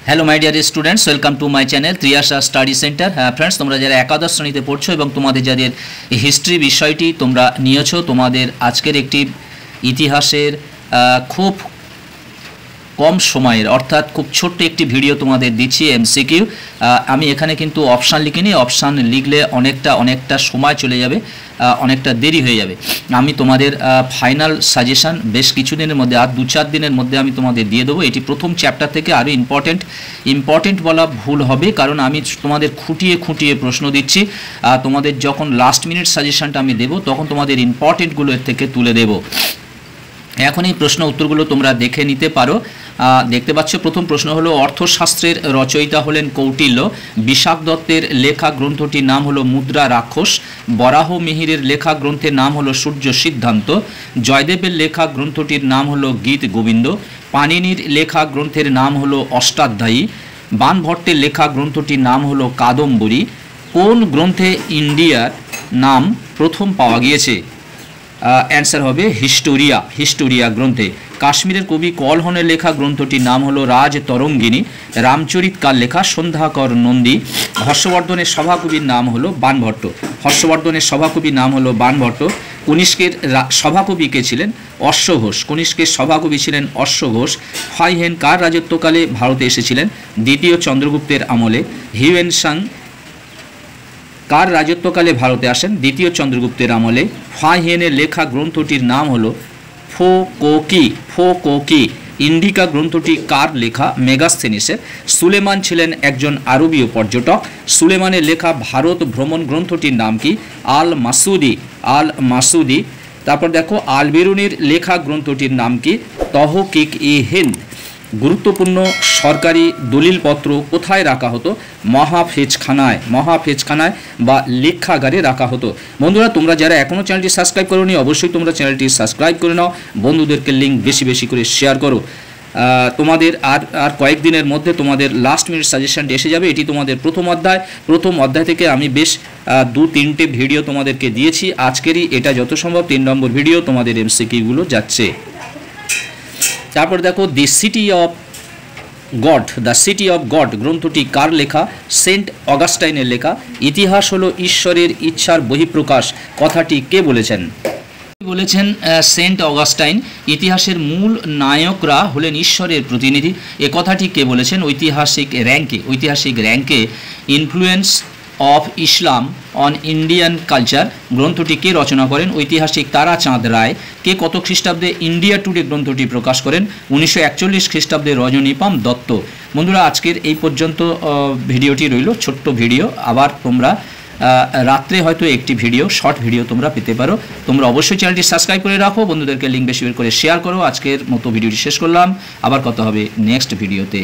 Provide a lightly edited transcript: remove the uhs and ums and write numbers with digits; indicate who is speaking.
Speaker 1: Hello my dear students, welcome to my channel Triyasha study centre. হ্যাঁ friends, তোমরা যারা একাদশ শ্রেণীতে পড়ছো এবং তোমাদের যাদের হিস্ট্রি বিষয়টি তোমরা নিয়েছো, তোমাদের আজকের একটি ইতিহাসের খুব কম সময়ের অর্থাৎ খুব ছোট্ট একটি ভিডিও তোমাদের দিচ্ছি এমসিকিউ। আমি এখানে কিন্তু অপশান লিখিনি, অপশান লিখলে অনেকটা সময় চলে যাবে, অনেকটা দেরি হয়ে যাবে। আমি তোমাদের ফাইনাল সাজেশান বেশ কিছুদিনের মধ্যে, আর 2-4 দিনের মধ্যে আমি তোমাদের দিয়ে দেবো। এটি প্রথম চ্যাপ্টার থেকে আরও ইম্পর্টেন্ট বলা ভুল হবে, কারণ আমি তোমাদের খুঁটিয়ে প্রশ্ন দিচ্ছি। তোমাদের যখন লাস্ট মিনিট সাজেশানটা আমি দেবো, তখন তোমাদের ইম্পর্টেন্টগুলো এর থেকে তুলে দেবো। এখন এই প্রশ্ন উত্তরগুলো তোমরা দেখে নিতে পারো। দেখতে পাচ্ছ, প্রথম প্রশ্ন হলো অর্থশাস্ত্রের রচয়িতা হলেন কৌটিল্য। বিশাখ দত্তের লেখা গ্রন্থটির নাম হলো মুদ্রা রাক্ষস। বরাহ মিহিরের লেখা গ্রন্থের নাম হলো সূর্য সিদ্ধান্ত। জয়দেবের লেখা গ্রন্থটির নাম হলো গীত গোবিন্দ। পাণিনির লেখা গ্রন্থের নাম হলো অষ্টাধ্যায়ী। বাণভট্টের লেখা গ্রন্থটির নাম হলো কাদম্বরী। কোন গ্রন্থে ইন্ডিয়ার নাম প্রথম পাওয়া গিয়েছে? অ্যান্সার হবে হিস্টোরিয়া গ্রন্থে। কাশ্মীরের কবি কলহনের লেখা গ্রন্থটির নাম হলো রাজতরঙ্গিনী। রামচরিত কার লেখা সন্ধ্যাকর নন্দী। হর্ষবর্ধনের সভাকবির নাম হলো বাণভট্ট। কনিষ্কের সভাকবি কে ছিলেন? অশ্বঘোষ। কনিষ্কের সভাকবি ছিলেন অশ্বঘোষ। ফাইহেন কার রাজত্বকালে ভারতে এসেছিলেন? দ্বিতীয় চন্দ্রগুপ্তের আমলে। হিউয়েন-সাং কার রাজত্বকালে ভারতে আসেন? দ্বিতীয় চন্দ্রগুপ্তের আমলে। ফাইহেনের লেখা গ্রন্থটির নাম হলো ফোকোকি। ইন্ডিকা গ্রন্থটি কার লেখা? মেগাস্থেনিসের। সুলেমান ছিলেন একজন আরবীয় পর্যটক। সুলেমানের লেখা ভারত ভ্রমণ গ্রন্থটির নাম কি? আল মাসুদি। তারপর দেখো, আল বেরুনির লেখা গ্রন্থটির নাম কি? তহকিক-ই-হিন্দ। গুরুত্বপূর্ণ সরকারি দলিলপত্র কোথায় রাখা হতো? মহাফেজখানায় বা লেখাগারে রাখা হতো। বন্ধুরা, তোমরা যারা এখনও চ্যানেলটি সাবস্ক্রাইব করোনি, অবশ্যই তোমরা চ্যানেলটি সাবস্ক্রাইব করে নাও, বন্ধুদেরকে লিঙ্ক বেশি করে শেয়ার করো। তোমাদের আর কয়েকদিনের মধ্যে তোমাদের লাস্ট মিনিট সাজেশনটি এসে যাবে। এটি তোমাদের প্রথম অধ্যায় থেকে আমি বেশ 2-3টে ভিডিও তোমাদেরকে দিয়েছি। আজকেরই এটা যত সম্ভব 3 নম্বর ভিডিও তোমাদের এমসিকিউগুলো যাচ্ছে। তারপর দেখো, দ্য সিটি অফ গড গ্রন্থটি কার লেখা? সেন্ট অগাস্টাইনের লেখা। ইতিহাস হলো ঈশ্বরের ইচ্ছার বহিঃপ্রকাশ, কথাটি কে বলেছেন? Saint Augustine. ইতিহাসের মূল নায়করা হলেন ঈশ্বরের প্রতিনিধি, এ কথাটি কে বলেছেন? ঐতিহাসিক র্যাঙ্কে influence of Islam on Indian culture গ্রন্থটি কে রচনা করেন? ঐতিহাসিক তারাচাঁদ রায়। কে কত খ্রিস্টাব্দে ইন্ডিয়া টুডে গ্রন্থটি প্রকাশ করেন? 1941 খ্রিস্টাব্দে রজনীপাম দত্ত। বন্ধুরা, আজকের এই পর্যন্ত ভিডিওটি রইল, ছোট্ট ভিডিও। আবার তোমরা রাত্রে হয়তো একটি শর্ট ভিডিও তোমরা পেতে পারো। তোমরা অবশ্যই চ্যানেলটি সাবস্ক্রাইব করে রাখো, বন্ধুদেরকে লিঙ্ক বেশি করে শেয়ার করো। আজকের মতো ভিডিওটি শেষ করলাম, আবার কথা হবে নেক্সট ভিডিওতে।